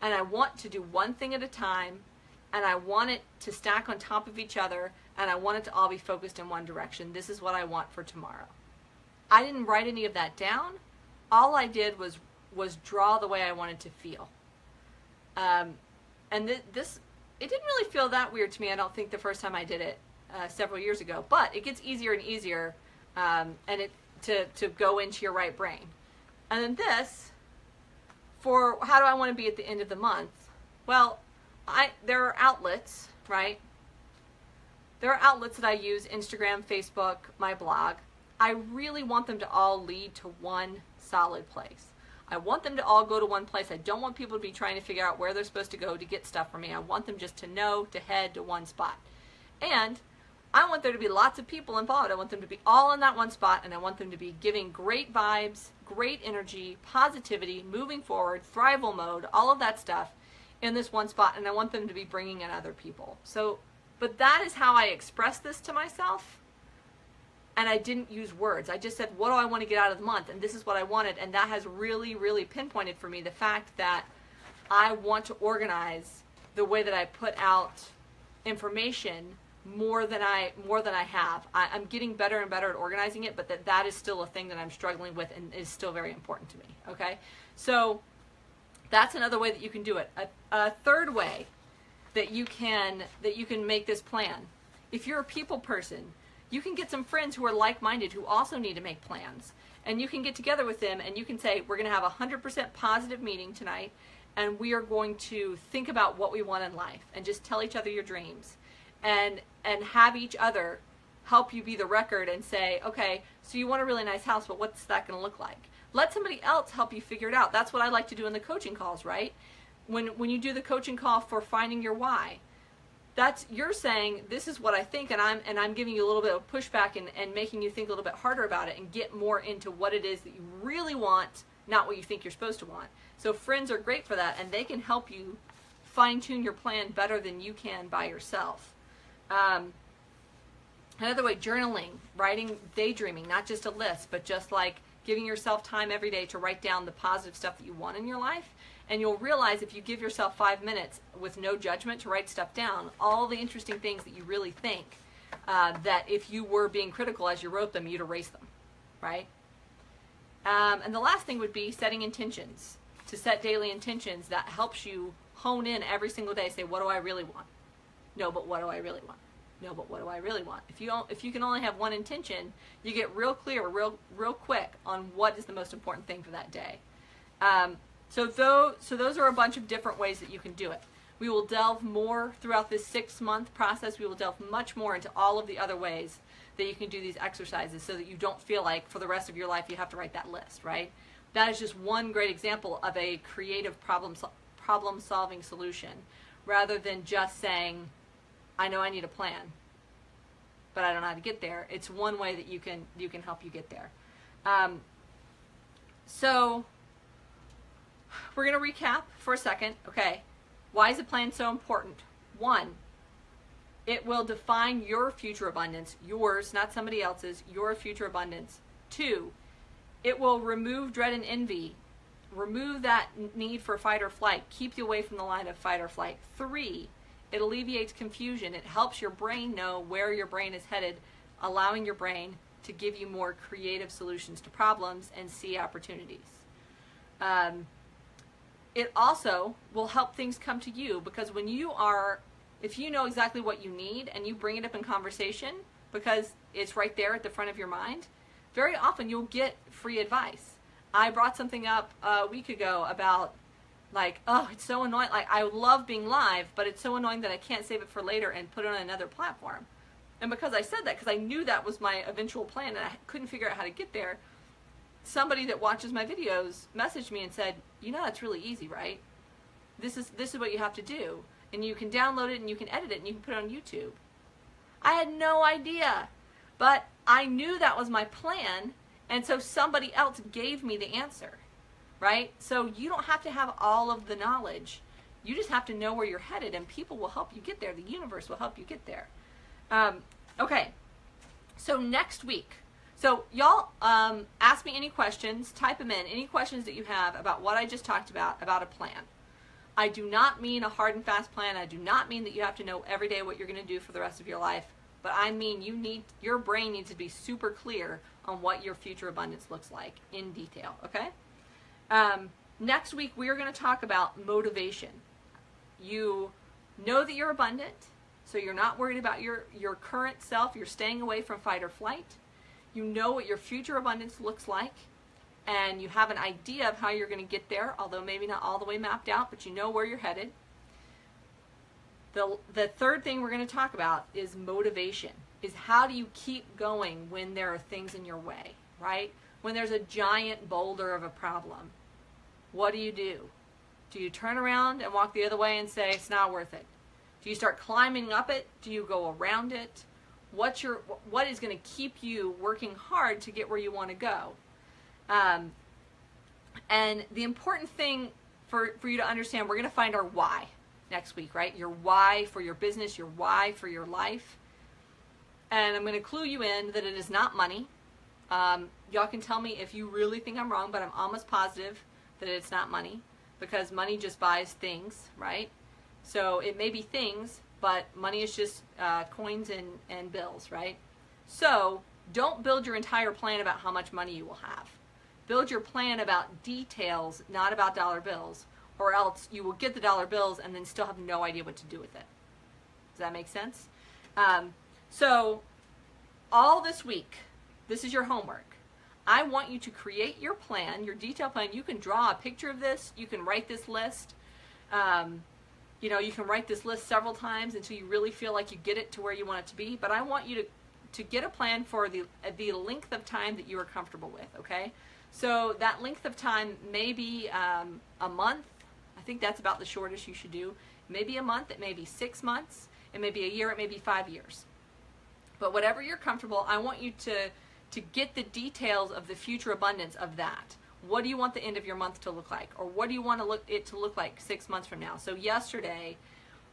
and I want to do one thing at a time, and I want it to stack on top of each other, and I want it to all be focused in one direction. This is what I want for tomorrow. I didn't write any of that down. All I did was draw the way I wanted to feel. And it didn't really feel that weird to me, I don't think, the first time I did it several years ago. But it gets easier and easier to go into your right brain. And then this, for how do I want to be at the end of the month? Well, there are outlets, right? There are outlets that I use, Instagram, Facebook, my blog. I really want them to all lead to one solid place. I want them to all go to one place. I don't want people to be trying to figure out where they're supposed to go to get stuff from me. I want them just to know to head to one spot. And I want there to be lots of people involved. I want them to be all in that one spot, and I want them to be giving great vibes, great energy, positivity, moving forward, thrival mode, all of that stuff in this one spot, and I want them to be bringing in other people. So, but that is how I express this to myself. And I didn't use words. I just said, what do I want to get out of the month? And this is what I wanted. And that has really, really pinpointed for me the fact that I want to organize the way that I put out information more than I have. I'm getting better and better at organizing it, but that is still a thing that I'm struggling with and is still very important to me. Okay? So that's another way that you can do it. A third way that you can make this plan. If you're a people person, you can get some friends who are like-minded who also need to make plans. And you can get together with them and you can say, we're going to have a 100% positive meeting tonight, and we are going to think about what we want in life and just tell each other your dreams. And have each other help you be the record and say, okay, so you want a really nice house, but what's that going to look like? Let somebody else help you figure it out. That's what I like to do in the coaching calls, right? When you do the coaching call for finding your why, you're saying, this is what I think, and I'm giving you a little bit of pushback and making you think a little bit harder about it and get more into what it is that you really want, not what you think you're supposed to want. So friends are great for that, and they can help you fine-tune your plan better than you can by yourself. Another way, journaling, writing, daydreaming, not just a list, but just like giving yourself time every day to write down the positive stuff that you want in your life. And you'll realize if you give yourself 5 minutes with no judgment to write stuff down, all the interesting things that you really think that if you were being critical as you wrote them, you'd erase them, right? And the last thing would be setting intentions. To set daily intentions, that helps you hone in every single day. Say, what do I really want? No, but what do I really want? No, but what do I really want? If you can only have one intention, you get real clear, real quick on what is the most important thing for that day. So those are a bunch of different ways that you can do it. We will delve more throughout this 6-month process. We will delve much more into all of the other ways that you can do these exercises so that you don't feel like for the rest of your life you have to write that list, right? That is just one great example of a creative problem-solving solution, rather than just saying, I know I need a plan, but I don't know how to get there. It's one way that you can help you get there. So we're going to recap for a second. Okay, why is a plan so important? 1, it will define your future abundance, yours, not somebody else's, your future abundance. 2, it will remove dread and envy, remove that need for fight or flight, keep you away from the line of fight or flight. 3, It alleviates confusion. It helps your brain know where your brain is headed, allowing your brain to give you more creative solutions to problems and see opportunities. It also will help things come to you, because if you know exactly what you need and you bring it up in conversation because it's right there at the front of your mind, very often you'll get free advice. I brought something up a week ago about, like, oh, it's so annoying. Like, I love being live, but it's so annoying that I can't save it for later and put it on another platform. And because I said that, because I knew that was my eventual plan and I couldn't figure out how to get there, somebody that watches my videos messaged me and said, you know, that's really easy, right? This is what you have to do. And you can download it and you can edit it and you can put it on YouTube. I had no idea, but I knew that was my plan, and so somebody else gave me the answer, right? So you don't have to have all of the knowledge. You just have to know where you're headed, and people will help you get there. The universe will help you get there. Okay, so next week. So y'all ask me any questions, type them in, any questions that you have about what I just talked about a plan. I do not mean a hard and fast plan. I do not mean that you have to know every day what you're going to do for the rest of your life, but I mean your brain needs to be super clear on what your future abundance looks like in detail, okay? Next week, we are going to talk about motivation. You know that you're abundant, so you're not worried about your current self. You're staying away from fight or flight. You know what your future abundance looks like, and you have an idea of how you're going to get there, although maybe not all the way mapped out, but you know where you're headed. The third thing we're going to talk about is motivation, is how do you keep going when there are things in your way, right? When there's a giant boulder of a problem, what do you do? Do you turn around and walk the other way and say, it's not worth it? Do you start climbing up it? Do you go around it? What is going to keep you working hard to get where you want to go? And the important thing for you to understand, we're going to find our why next week, right? Your why for your business, your why for your life. And I'm going to clue you in that it is not money. Y'all can tell me if you really think I'm wrong, but I'm almost positive that it's not money, because money just buys things, right? So it may be things, but money is just coins and bills, right? So don't build your entire plan about how much money you will have. Build your plan about details, not about dollar bills, or else you will get the dollar bills and then still have no idea what to do with it. Does that make sense? So all this week, this is your homework. I want you to create your plan, your detailed plan. You can draw a picture of this. You can write this list. You know, you can write this list several times until you really feel like you get it to where you want it to be. But I want you to get a plan for the length of time that you are comfortable with, okay? So that length of time may be a month. I think that's about the shortest you should do. Maybe a month, it may be 6 months, it may be a year, it may be 5 years. But whatever you're comfortable, I want you to get the details of the future abundance of that. What do you want the end of your month to look like? Or what do you want it to look like 6 months from now? So yesterday,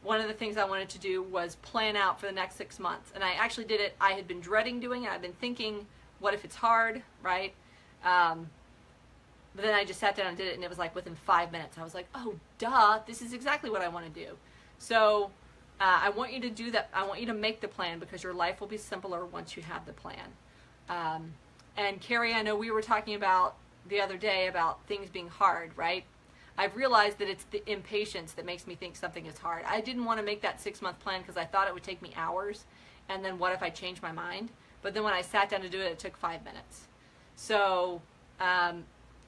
one of the things I wanted to do was plan out for the next 6 months. And I actually did it. I had been dreading doing it. I've been thinking, what if it's hard, right? But then I just sat down and did it, and it was like within 5 minutes. I was like, oh, duh, this is exactly what I want to do. So I want you to do that. I want you to make the plan, because your life will be simpler once you have the plan. And Carrie, I know we were talking about the other day about things being hard, right? I've realized that it's the impatience that makes me think something is hard. I didn't want to make that 6-month plan because I thought it would take me hours, and then what if I changed my mind? But then when I sat down to do it, it took 5 minutes. So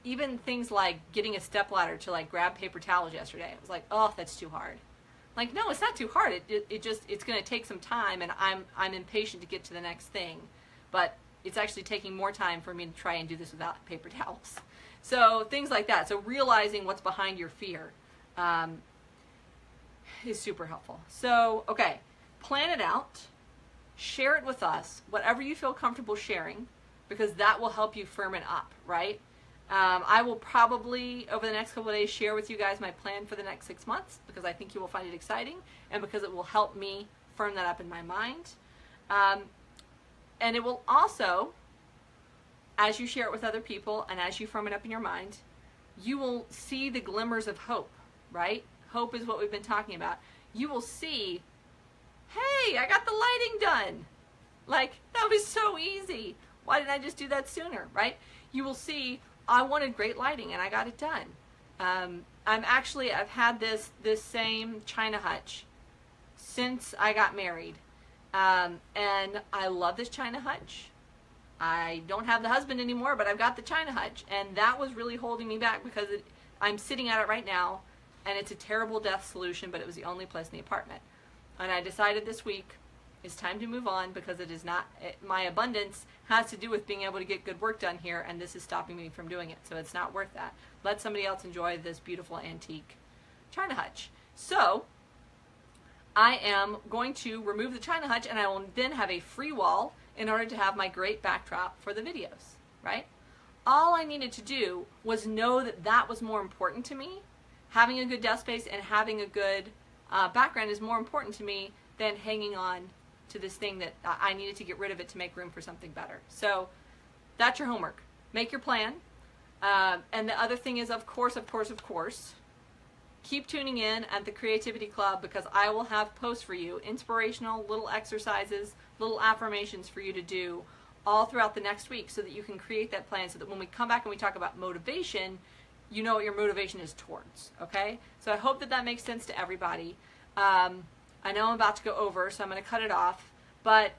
even things like getting a stepladder to like grab paper towels yesterday, I was like, oh, that's too hard. Like, no, it's not too hard. It's going to take some time, and I'm impatient to get to the next thing. But it's actually taking more time for me to try and do this without paper towels. So things like that. So realizing what's behind your fear is super helpful. So, okay, plan it out. Share it with us, whatever you feel comfortable sharing, because that will help you firm it up, right? I will probably, over the next couple of days, share with you guys my plan for the next 6 months, because I think you will find it exciting, and because it will help me firm that up in my mind. And it will also, as you share it with other people and as you firm it up in your mind, you will see the glimmers of hope, right? Hope is what we've been talking about. you will see, hey, I got the lighting done. Like, that was so easy. Why didn't I just do that sooner, right? You will see, I wanted great lighting and I got it done. I've had this same China hutch since I got married. And I love this China hutch. I don't have the husband anymore, but I've got the China hutch. And that was really holding me back because I'm sitting at it right now, and it's a terrible death solution, but it was the only place in the apartment. And I decided this week, it's time to move on because it is not, my abundance has to do with being able to get good work done here, and this is stopping me from doing it. So it's not worth that. Let somebody else enjoy this beautiful antique China hutch. So I am going to remove the China hutch, and I will then have a free wall in order to have my great backdrop for the videos, right? All I needed to do was know that that was more important to me. Having a good desk space and having a good background is more important to me than hanging on to this thing that I needed to get rid of it to make room for something better. So that's your homework. Make your plan. And the other thing is, of course, keep tuning in at the Creativity Club, because I will have posts for you, inspirational little exercises, little affirmations for you to do all throughout the next week so that you can create that plan so that when we come back and we talk about motivation, you know what your motivation is towards, okay? So I hope that that makes sense to everybody. I know I'm about to go over, so I'm going to cut it off, but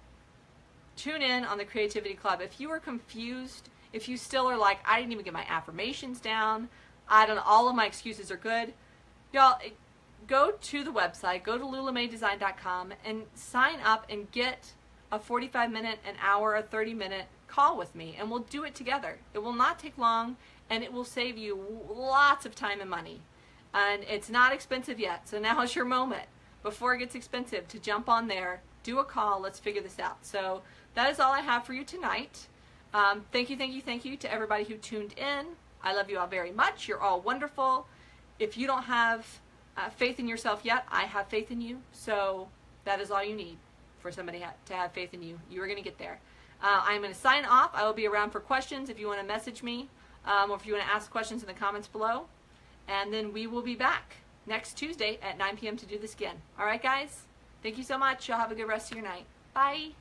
tune in on the Creativity Club. If you are confused, if you still are like, I didn't even get my affirmations down, I don't know, all of my excuses are good, y'all, go to the website, go to lulamaydesign.com and sign up and get a 45-minute, an hour, a 30-minute call with me, and we'll do it together. It will not take long, and it will save you lots of time and money. And it's not expensive yet, so now is your moment before it gets expensive to jump on there, do a call, let's figure this out. So that is all I have for you tonight. Thank you to everybody who tuned in. I love you all very much. You're all wonderful. If you don't have faith in yourself yet, I have faith in you. So that is all you need for somebody to have faith in you. You are going to get there. I'm going to sign off. I will be around for questions if you want to message me, or if you want to ask questions in the comments below. And then we will be back next Tuesday at 9 p.m. to do this again. All right, guys? Thank you so much. Y'all have a good rest of your night. Bye.